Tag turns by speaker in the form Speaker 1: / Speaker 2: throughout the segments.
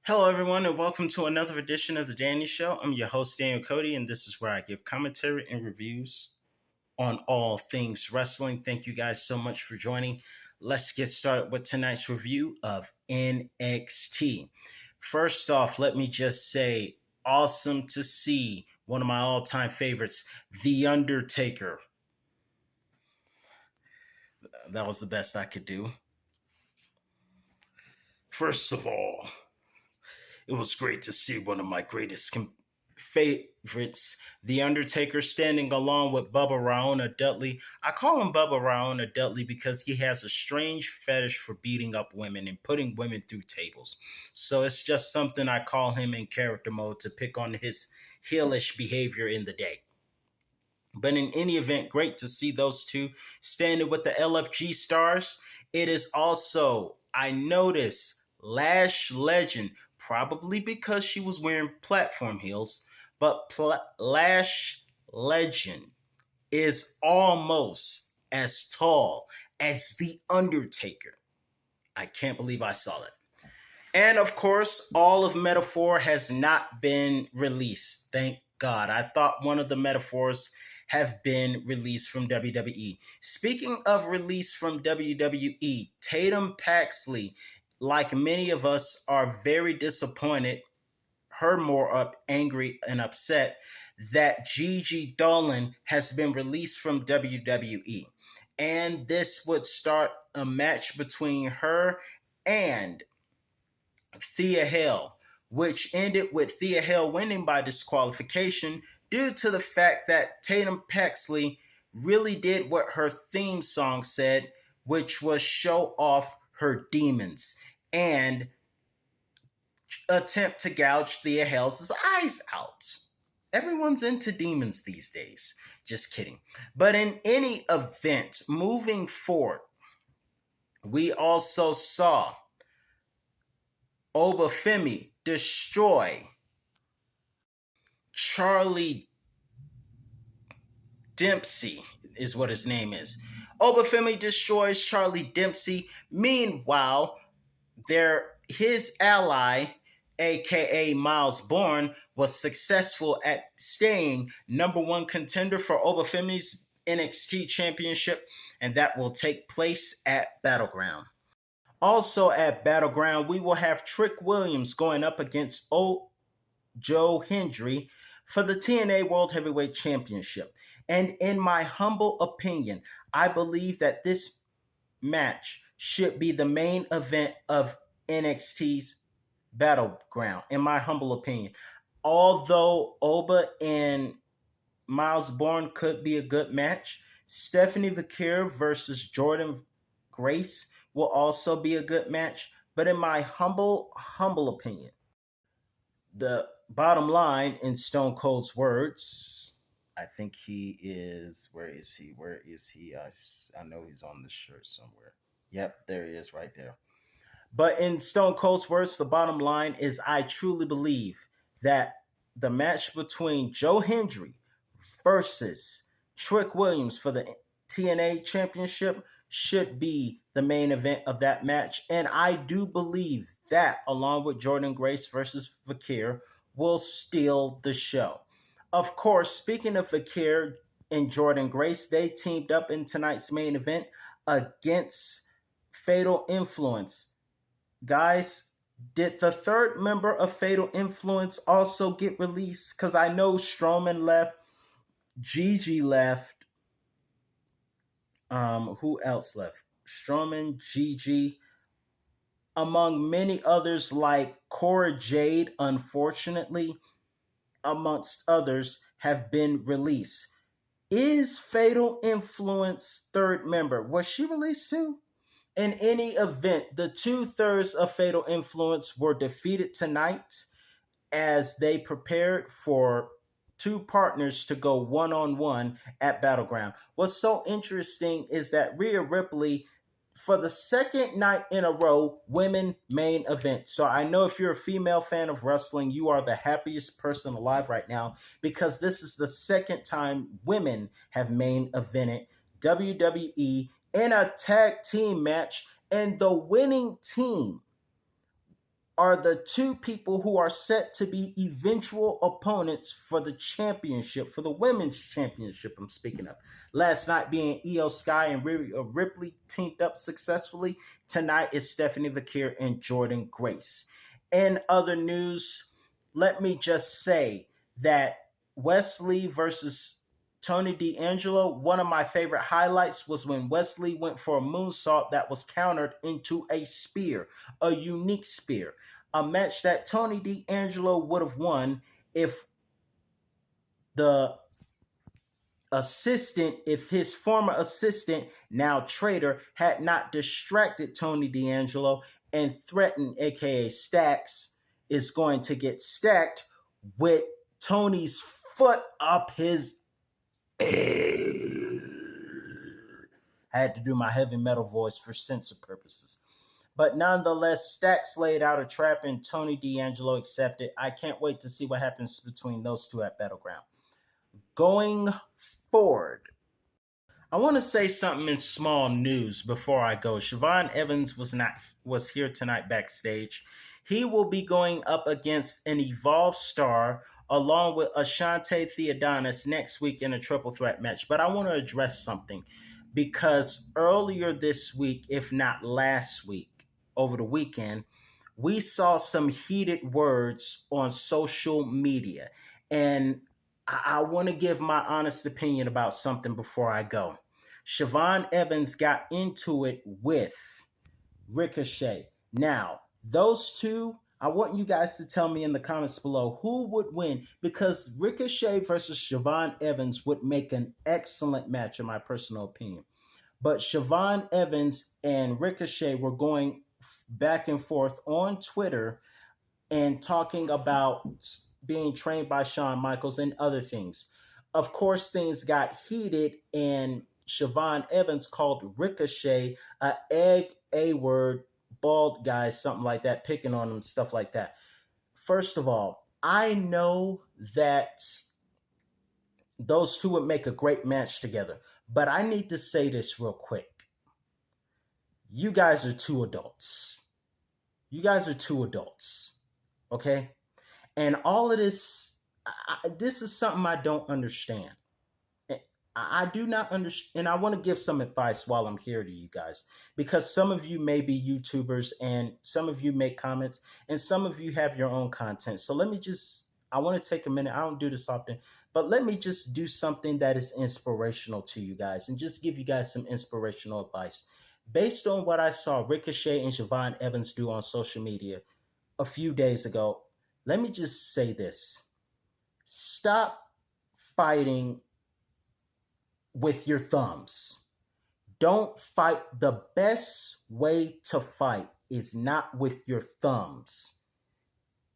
Speaker 1: Hello, everyone, and welcome to another edition of The Danny Show. I'm your host, Daniel Cody, and this is where I give commentary and reviews on all things wrestling. Thank you guys so much for joining. Let's get started with tonight's review of NXT. First off, let me just say, awesome to see one of my all time favorites, The Undertaker. That was the best I could do. First of all, it was great to see one of my greatest favorites, The Undertaker, standing along with Bubba Raona Dudley. I call him Bubba Raona Dudley because he has a strange fetish for beating up women and putting women through tables. So it's just something I call him in character mode to pick on his heelish behavior in the day. But in any event, great to see those two standing with the LFG stars. It is also, I noticed, Lash Legend, probably because she was wearing platform heels, but Lash Legend is almost as tall as The Undertaker. I can't believe I saw that. And of course, all of Metaphor has not been released. Thank God. I thought one of the Metaphors have been released from WWE. Speaking of release from WWE, Tatum Paxley, like many of us, are very disappointed, her more angry and upset, that Gigi Dolan has been released from WWE. And this would start a match between her and Thea Hale, which ended with Thea Hale winning by disqualification due to the fact that Tatum Paxley really did what her theme song said, which was show off her demons and attempt to gouge Thea Hale's eyes out. Everyone's into demons these days. Just kidding. But in any event, moving forward, we also saw Obafemi destroy Charlie Dempsey, is what his name is. Obafemi destroys Charlie Dempsey. Meanwhile, his ally, aka Miles Bourne, was successful at staying number one contender for Obafemi's NXT championship, and that will take place at Battleground. Also at Battleground, we will have Trick Williams going up against Joe Hendry for the TNA World Heavyweight Championship. And in my humble opinion, I believe that this match should be the main event of NXT's Battleground, in my humble opinion. Although Oba and Miles Bourne could be a good match, Stephanie Vaquer versus Jordan Grace will also be a good match. But in my humble opinion, the bottom line, in Stone Cold's words, I think he is, where is he? I know he's on the shirt somewhere. Yep, there he is right there. But in Stone Cold's words, the bottom line is I truly believe that the match between Joe Hendry versus Trick Williams for the TNA Championship should be the main event of that match. And I do believe that, along with Jordan Grace versus Vaquer, will steal the show. Of course, speaking of Vaquer and Jordan Grace, they teamed up in tonight's main event against Fatal Influence. Guys, did the third member of Fatal Influence also get released? Because I know Strowman left, Gigi left. Who else left? Strowman, Gigi, among many others like Cora Jade, unfortunately, amongst others, have been released. Is Fatal Influence third member? Was she released too? In any event, the 2/3 of Fatal Influence were defeated tonight as they prepared for two partners to go one-on-one at Battleground. What's so interesting is that Rhea Ripley, for the second night in a row, women main event. So I know if you're a female fan of wrestling, you are the happiest person alive right now, because this is the second time women have main evented WWE in a tag team match, and the winning team are the two people who are set to be eventual opponents for the championship, for the women's championship I'm speaking of. Last night being Io Sky and Ripley teamed up successfully. Tonight is Stephanie Vakir and Jordan Grace. In other news, let me just say that Wesley versus Tony D'Angelo, one of my favorite highlights was when Wesley went for a moonsault that was countered into a spear, a unique spear. A match that Tony D'Angelo would have won if the if his former assistant, now traitor, had not distracted Tony D'Angelo and threatened, aka Stacks, is going to get stacked with Tony's foot up his. I had to do my heavy metal voice for censor purposes. But nonetheless, Stacks laid out a trap and Tony D'Angelo accepted. I can't wait to see what happens between those two at Battleground. Going forward, I want to say something in small news before I go. Siobhan Evans was here tonight backstage. He will be going up against an Evolve star along with Ashante Theodonis next week in a triple threat match. But I want to address something because earlier this week, if not last week, over the weekend, we saw some heated words on social media. And I want to give my honest opinion about something before I go. Siobhan Evans got into it with Ricochet. Now, those two, I want you guys to tell me in the comments below who would win, because Ricochet versus Siobhan Evans would make an excellent match in my personal opinion. But Siobhan Evans and Ricochet were going back and forth on Twitter and talking about being trained by Shawn Michaels and other things. Of course, things got heated and Siobhan Evans called Ricochet a egg, A-word, bald guy, something like that, picking on him, stuff like that. First of all, I know that those two would make a great match together, but I need to say this real quick. You guys are two adults. You guys are two adults, okay? And all of this, this is something I don't understand. I do not understand, and I want to give some advice while I'm here to you guys, because some of you may be YouTubers and some of you make comments and some of you have your own content. So I want to take a minute. I don't do this often, but let me just do something that is inspirational to you guys and just give you guys some inspirational advice. Based on what I saw Ricochet and Siobhan Evans do on social media a few days ago, let me just say this. Stop fighting with your thumbs. Don't fight. The best way to fight is not with your thumbs.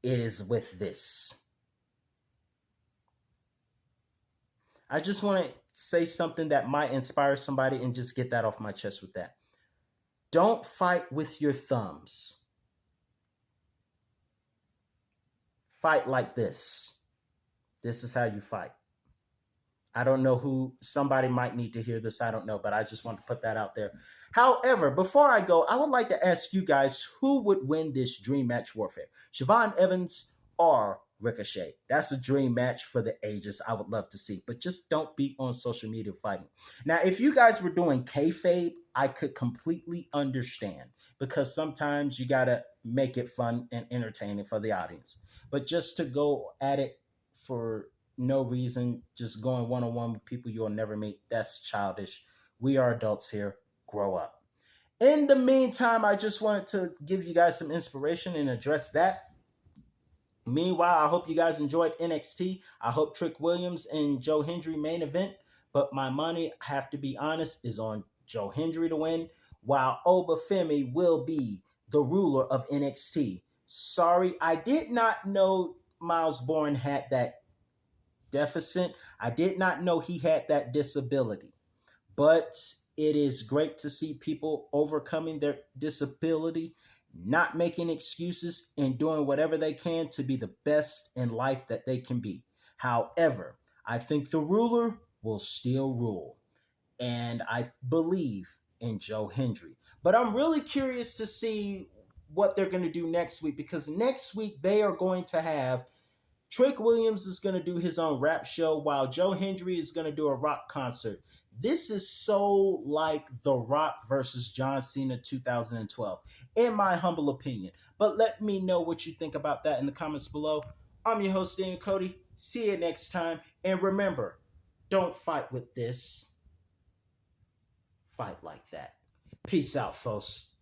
Speaker 1: It is with this. I just want to say something that might inspire somebody and just get that off my chest with that. Don't fight with your thumbs. Fight like this. This is how you fight. I don't know who, somebody might need to hear this. I don't know, but I just want to put that out there. However, before I go, I would like to ask you guys who would win this dream match warfare? Siobhan Evans or Ricochet? That's a dream match for the ages. I would love to see, but just don't be on social media fighting. Now, if you guys were doing kayfabe, I could completely understand, because sometimes you got to make it fun and entertaining for the audience. But just to go at it for no reason, just going one-on-one with people you'll never meet, that's childish. We are adults here. Grow up. In the meantime, I just wanted to give you guys some inspiration and address that. Meanwhile, I hope you guys enjoyed NXT. I hope Trick Williams and Joe Hendry main event, but my money, I have to be honest, is on Joe Hendry to win, while Obafemi will be the ruler of NXT. Sorry, I did not know Miles Bourne had that deficit. I did not know he had that disability, but it is great to see people overcoming their disability, not making excuses, and doing whatever they can to be the best in life that they can be. However, I think the ruler will still rule, and I believe in Joe Hendry. But I'm really curious to see what they're going to do next week, because next week they are going to have Trick Williams is going to do his own rap show while Joe Hendry is going to do a rock concert. This is so like The Rock versus John Cena 2012, in my humble opinion. But let me know what you think about that in the comments below. I'm your host, Dan Cody. See you next time. And remember, don't fight with this, fight like that. Peace out, folks.